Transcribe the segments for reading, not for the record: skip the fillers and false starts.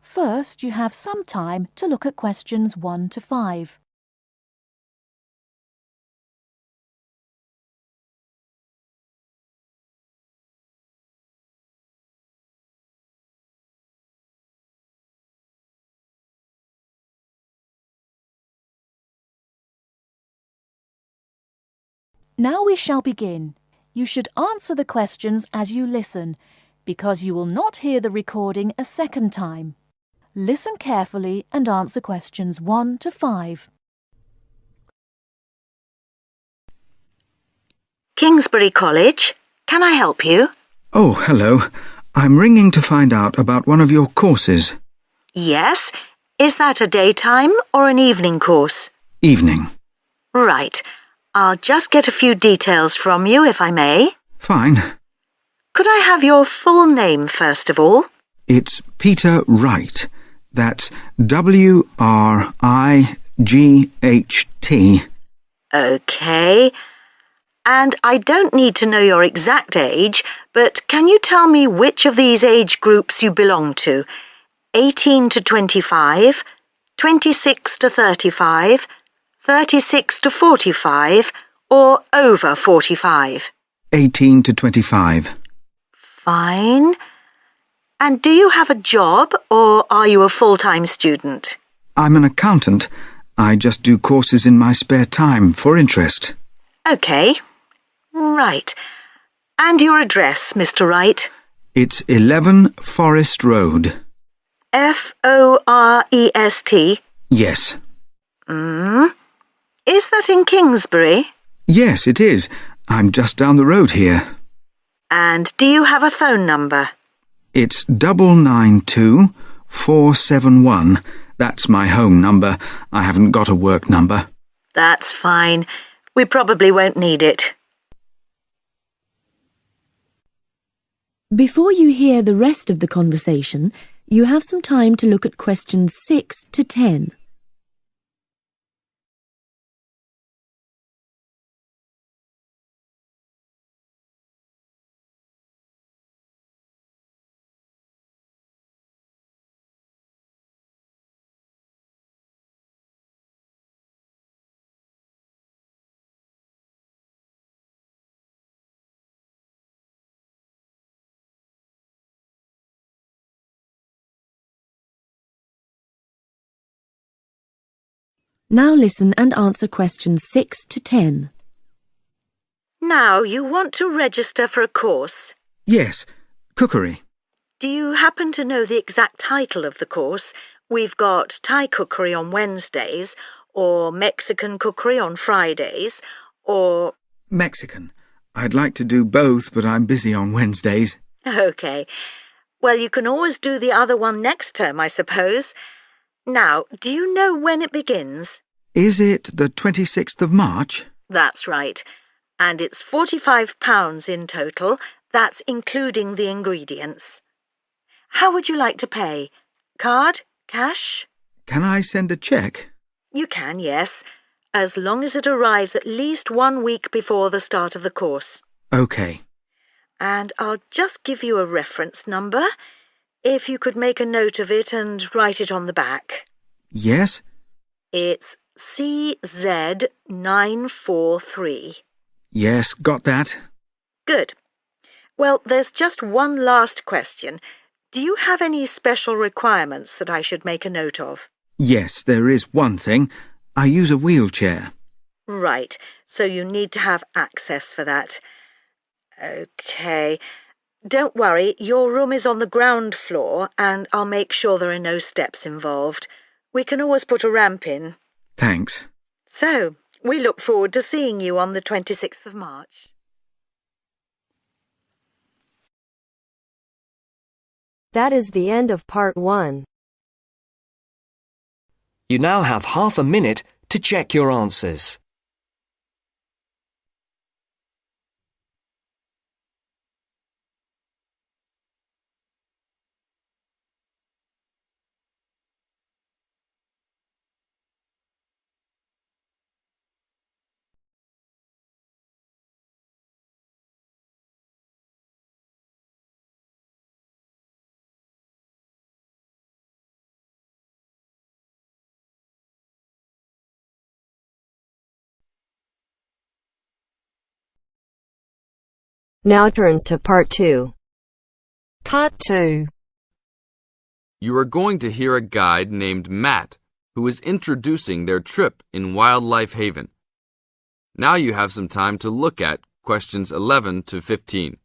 First, you have some time to look at questions 1 to 5. Now we shall begin. You should answer the questions as you listen, because you will not hear the recording a second time. Listen carefully and answer questions 1 to 5. Kingsbury College, can I help you? Oh, hello. I'm ringing to find out about one of your courses. Yes. Is that a daytime or an evening course? Evening. Right. I'll just get a few details from you, if I may. Fine. Could I have your full name, first of all? It's Peter Wright. That's W-R-I-G-H-T. OK. And I don't need to know your exact age, but can you tell me which of these age groups you belong to? 18 to 25, 26 to 35, 36 to 45, or over 45? 18 to 25. Fine. And do you have a job, or are you a full-time student? I'm an accountant. I just do courses in my spare time for interest. OK. Right. And your address, Mr. Wright? It's 11 Forest Road. Forest? Yes. Is that in Kingsbury? Yes, it is. I'm just down the road here. And do you have a phone number? It's 992-471. That's my home number. I haven't got a work number. That's fine. We probably won't need it. Before you hear the rest of the conversation, you have some time to look at questions 6 to 10. Now listen and answer questions 6 to 10. Now, you want to register for a course. Yes, cookery. Do you happen to know the exact title of the course? We've got Thai cookery on Wednesdays, or Mexican cookery on Fridays, or... Mexican. I'd like to do both, but I'm busy on Wednesdays. OK. Well, you can always do the other one next term, I suppose. Now, do you know when it begins? Is it the 26th of March? That's right. And it's £45 in total. That's including the ingredients. How would you like to pay? Card? Cash? Can I send a cheque? You can, yes, as long as it arrives at least 1 week before the start of the course. OK. And I'll just give you a reference number, if you could make a note of it and write it on the back. Yes? It's CZ943. Yes, got that. Good. Well, there's just one last question. Do you have any special requirements that I should make a note of? Yes, there is one thing. I use a wheelchair. Right, so you need to have access for that. OK. Don't worry, your room is on the ground floor and I'll make sure there are no steps involved. We can always put a ramp in. Thanks. So, we look forward to seeing you on the 26th of March. That is the end of part 1. You now have half a minute to check your answers. Now turns to part 2. Part 2. You are going to hear a guide named Matt who is introducing their trip in Wildlife Haven. Now you have some time to look at questions 11 to 15.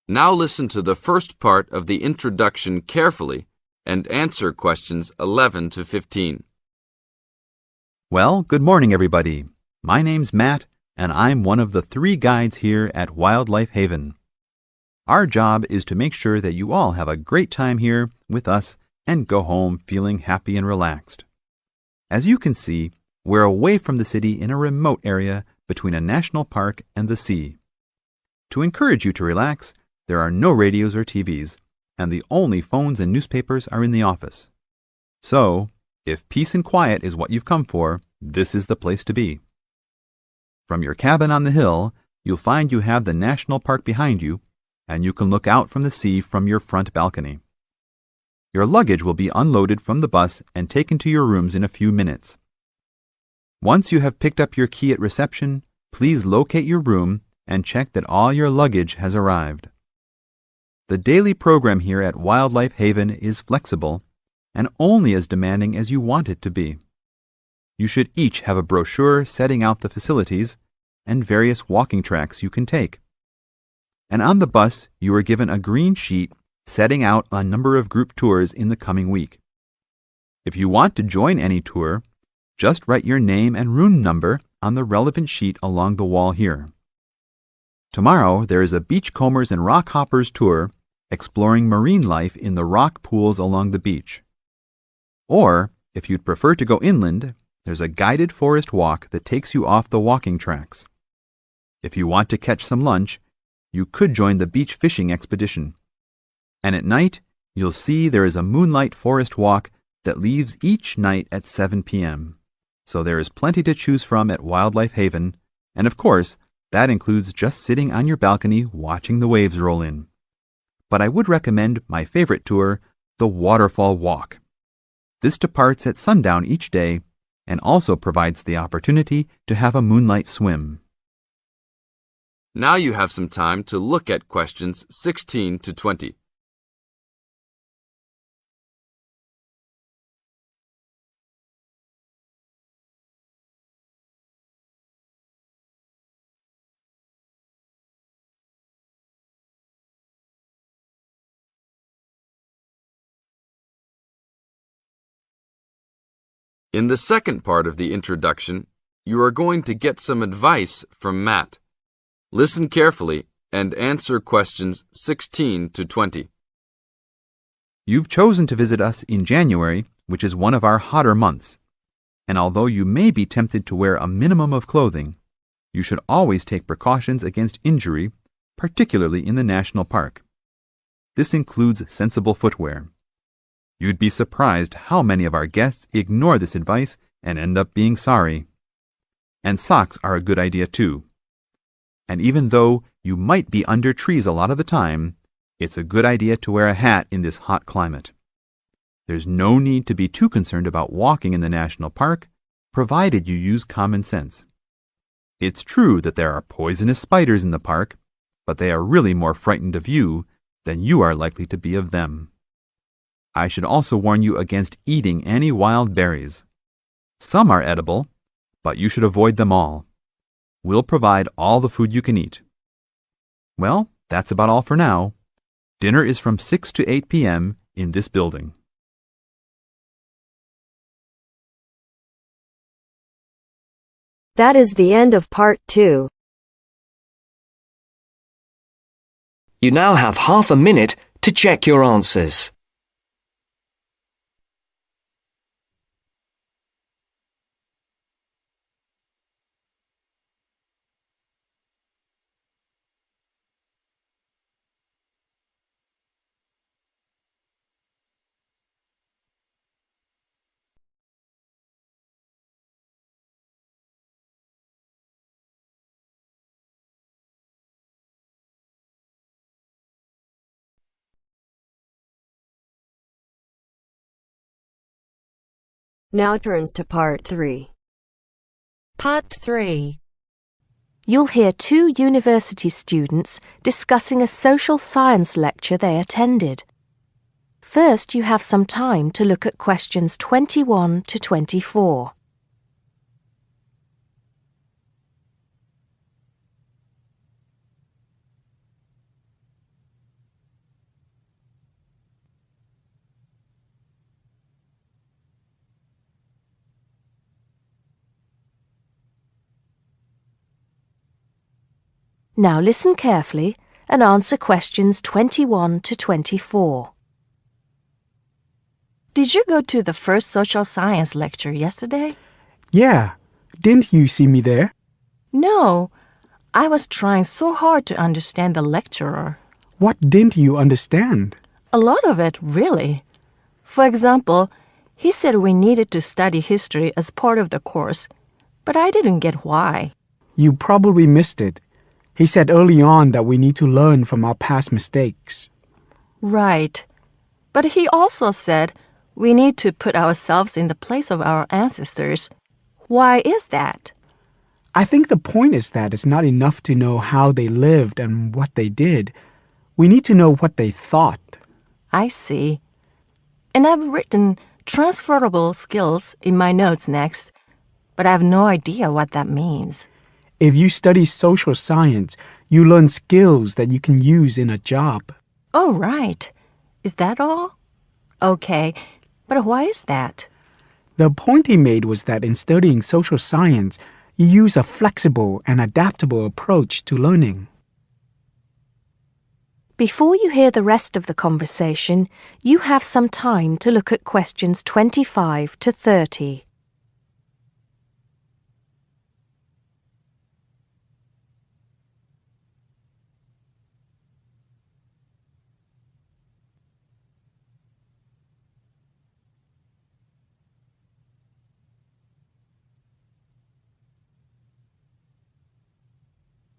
Now listen to the first part of the introduction carefully and answer questions 11 to 15. Well, good morning, everybody. My name's Matt, and I'm one of the 3 guides here at Wildlife Haven. Our job is to make sure that you all have a great time here with us and go home feeling happy and relaxed. As you can see, we're away from the city in a remote area between a national park and the sea. To encourage you to relax, there are no radios or TVs, and the only phones and newspapers are in the office. So, if peace and quiet is what you've come for, this is the place to be. From your cabin on the hill, you'll find you have the national park behind you, and you can look out from the sea from your front balcony. Your luggage will be unloaded from the bus and taken to your rooms in a few minutes. Once you have picked up your key at reception, please locate your room and check that all your luggage has arrived. The daily program here at Wildlife Haven is flexible and only as demanding as you want it to be. You should each have a brochure setting out the facilities and various walking tracks you can take. And on the bus, you are given a green sheet setting out a number of group tours in the coming week. If you want to join any tour, just write your name and room number on the relevant sheet along the wall here. Tomorrow, there is a beachcombers and rock hoppers tour exploring marine life in the rock pools along the beach. Or, if you'd prefer to go inland, there's a guided forest walk that takes you off the walking tracks. If you want to catch some lunch, you could join the beach fishing expedition. And at night, you'll see there is a moonlight forest walk that leaves each night at 7 p.m. So there is plenty to choose from at Wildlife Haven, and of course, that includes just sitting on your balcony watching the waves roll in. But I would recommend my favorite tour, the Waterfall Walk. This departs at sundown each day and also provides the opportunity to have a moonlight swim. Now you have some time to look at questions 16 to 20. In the second part of the introduction, you are going to get some advice from Matt. Listen carefully and answer questions 16 to 20. You've chosen to visit us in January, which is one of our hotter months. And although you may be tempted to wear a minimum of clothing, you should always take precautions against injury, particularly in the national park. This includes sensible footwear. You'd be surprised how many of our guests ignore this advice and end up being sorry. And socks are a good idea too. And even though you might be under trees a lot of the time, it's a good idea to wear a hat in this hot climate. There's no need to be too concerned about walking in the national park, provided you use common sense. It's true that there are poisonous spiders in the park, but they are really more frightened of you than you are likely to be of them. I should also warn you against eating any wild berries. Some are edible, but you should avoid them all. We'll provide all the food you can eat. Well, that's about all for now. Dinner is from 6 to 8 p.m. in this building. That is the end of part 2. You now have half a minute to check your answers. Now turns to part 3. Part 3. You'll hear two university students discussing a social science lecture they attended. First, you have some time to look at questions 21 to 24. Now listen carefully and answer questions 21 to 24. Did you go to the first social science lecture yesterday? Yeah. Didn't you see me there? No, I was trying so hard to understand the lecturer. What didn't you understand? A lot of it, really. For example, he said we needed to study history as part of the course, but I didn't get why. You probably missed it. He said early on that we need to learn from our past mistakes. Right. But he also said we need to put ourselves in the place of our ancestors. Why is that? I think the point is that it's not enough to know how they lived and what they did. We need to know what they thought. I see. And I've written transferable skills in my notes next, but I have no idea what that means. If you study social science, you learn skills that you can use in a job. Oh, right. Is that all? Okay, but why is that? The point he made was that in studying social science, you use a flexible and adaptable approach to learning. Before you hear the rest of the conversation, you have some time to look at questions 25 to 30.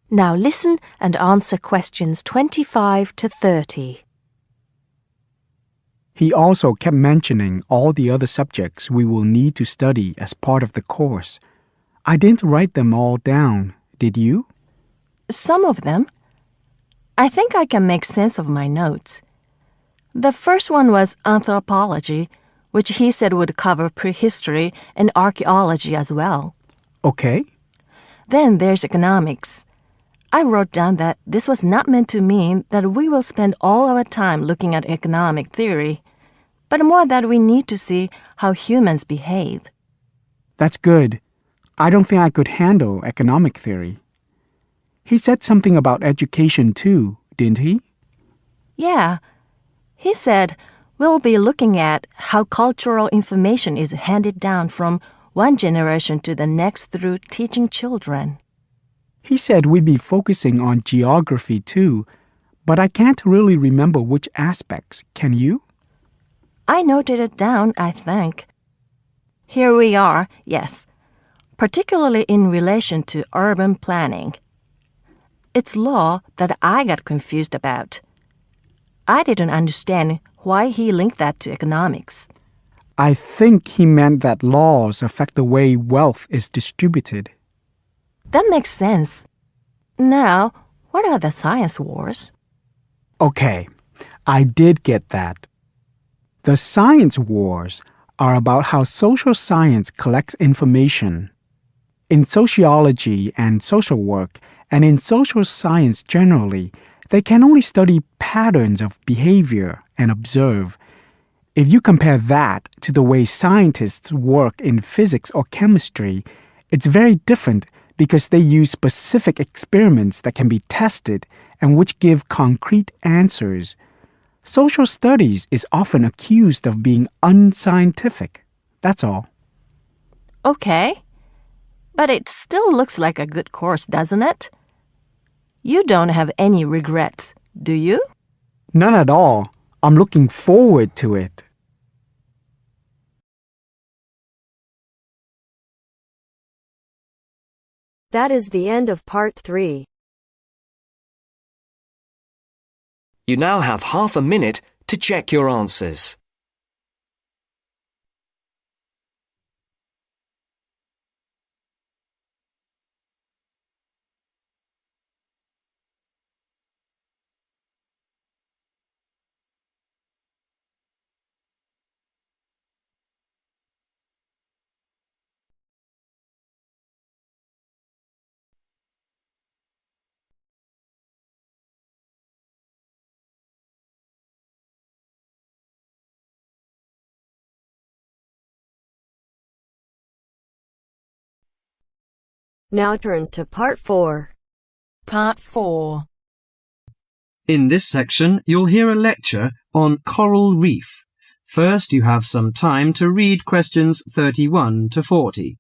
Now listen and answer questions 25 to 30. He also kept mentioning all the other subjects we will need to study as part of the course. I didn't write them all down, did you? Some of them. I think I can make sense of my notes. The first one was anthropology, which he said would cover prehistory and archaeology as well. Okay. Then there's economics. I wrote down that this was not meant to mean that we will spend all our time looking at economic theory, but more that we need to see how humans behave. That's good. I don't think I could handle economic theory. He said something about education too, didn't he? Yeah. He said we'll be looking at how cultural information is handed down from one generation to the next through teaching children. He said we'd be focusing on geography too, but I can't really remember which aspects. Can you? I noted it down, I think. Here we are, yes, particularly in relation to urban planning. It's law that I got confused about. I didn't understand why he linked that to economics. I think he meant that laws affect the way wealth is distributed. That makes sense. Now, what are the science wars? Okay, I did get that. The science wars are about how social science collects information. In sociology and social work, and in social science generally, they can only study patterns of behavior and observe. If you compare that to the way scientists work in physics or chemistry, it's very different because they use specific experiments that can be tested and which give concrete answers. Social studies is often accused of being unscientific. That's all. Okay. But it still looks like a good course, doesn't it? You don't have any regrets, do you? None at all. I'm looking forward to it. That is the end of part 3. You now have half a minute to check your answers. Now turns to Part 4. Part 4. In this section, you'll hear a lecture on coral reef. First, you have some time to read questions 31 to 40.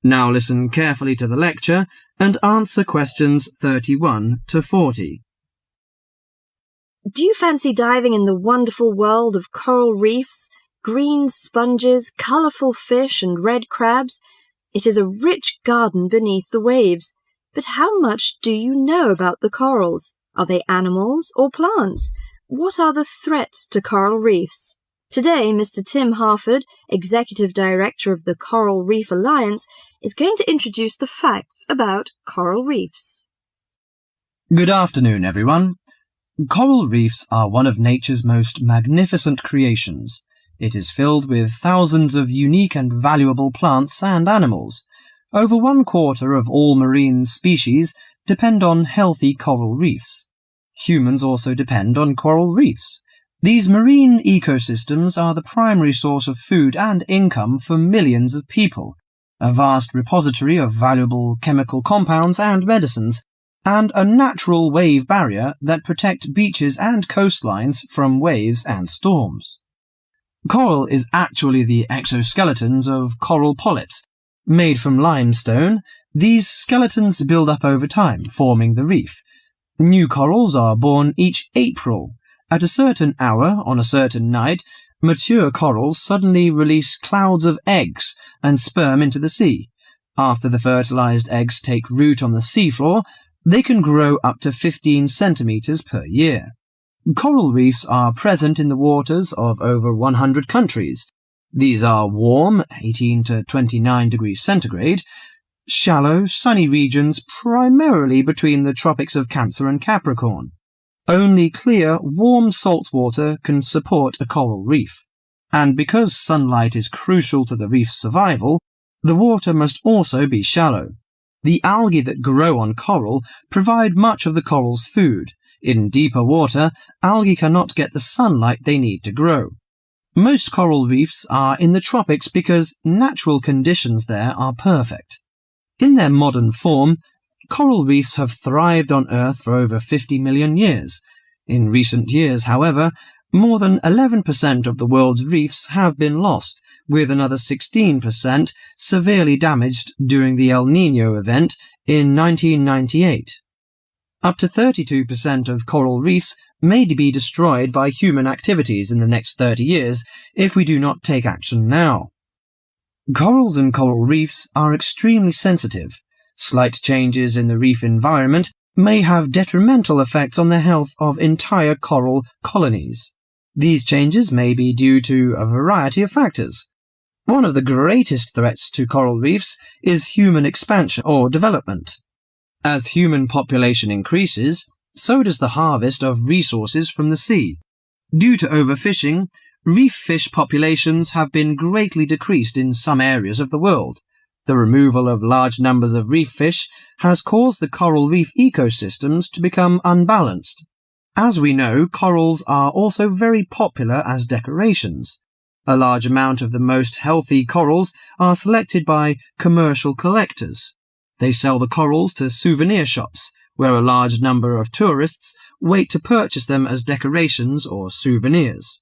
Now listen carefully to the lecture and answer questions 31 to 40. Do you fancy diving in the wonderful world of coral reefs, green sponges, colourful fish and red crabs? It is a rich garden beneath the waves. But how much do you know about the corals? Are they animals or plants? What are the threats to coral reefs? Today, Mr. Tim Harford, Executive Director of the Coral Reef Alliance, is going to introduce the facts about coral reefs. Good afternoon, everyone. Coral reefs are one of nature's most magnificent creations. It is filled with thousands of unique and valuable plants and animals. Over 1/4 of all marine species depend on healthy coral reefs. Humans also depend on coral reefs. These marine ecosystems are the primary source of food and income for millions of people, a vast repository of valuable chemical compounds and medicines, and a natural wave barrier that protect beaches and coastlines from waves and storms. Coral is actually the exoskeletons of coral polyps. Made from limestone, these skeletons build up over time, forming the reef. New corals are born each April. At a certain hour, on a certain night, mature corals suddenly release clouds of eggs and sperm into the sea. After the fertilized eggs take root on the seafloor, they can grow up to 15 centimeters per year. Coral reefs are present in the waters of over 100 countries. These are warm, 18 to 29 degrees centigrade, shallow, sunny regions primarily between the tropics of Cancer and Capricorn. Only clear, warm salt water can support a coral reef. And because sunlight is crucial to the reef's survival, the water must also be shallow. The algae that grow on coral provide much of the coral's food. In deeper water, algae cannot get the sunlight they need to grow. Most coral reefs are in the tropics because natural conditions there are perfect. In their modern form, coral reefs have thrived on Earth for over 50 million years. In recent years, however, more than 11% of the world's reefs have been lost, with another 16% severely damaged during the El Niño event in 1998. Up to 32% of coral reefs may be destroyed by human activities in the next 30 years if we do not take action now. Corals and coral reefs are extremely sensitive. Slight changes in the reef environment may have detrimental effects on the health of entire coral colonies. These changes may be due to a variety of factors. One of the greatest threats to coral reefs is human expansion or development. As human population increases, so does the harvest of resources from the sea. Due to overfishing, reef fish populations have been greatly decreased in some areas of the world. The removal of large numbers of reef fish has caused the coral reef ecosystems to become unbalanced. As we know, corals are also very popular as decorations. A large amount of the most healthy corals are selected by commercial collectors. They sell the corals to souvenir shops, where a large number of tourists wait to purchase them as decorations or souvenirs.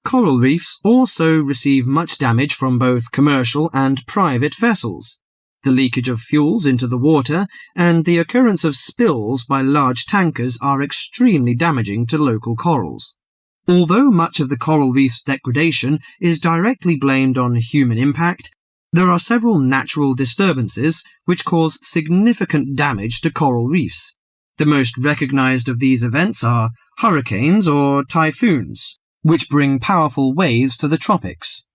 Coral reefs also receive much damage from both commercial and private vessels. The leakage of fuels into the water and the occurrence of spills by large tankers are extremely damaging to local corals. Although much of the coral reef's degradation is directly blamed on human impact, there are several natural disturbances which cause significant damage to coral reefs. The most recognized of these events are hurricanes or typhoons, which bring powerful waves to the tropics.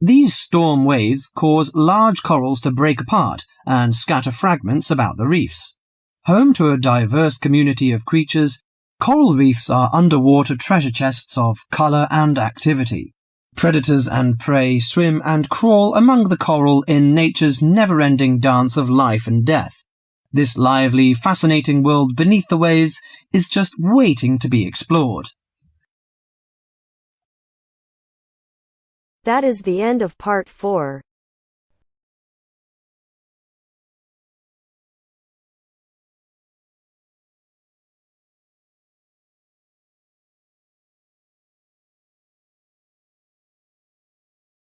These storm waves cause large corals to break apart and scatter fragments about the reefs. Home to a diverse community of creatures, coral reefs are underwater treasure chests of colour and activity. Predators and prey swim and crawl among the coral in nature's never-ending dance of life and death. This lively, fascinating world beneath the waves is just waiting to be explored. That is the end of part 4.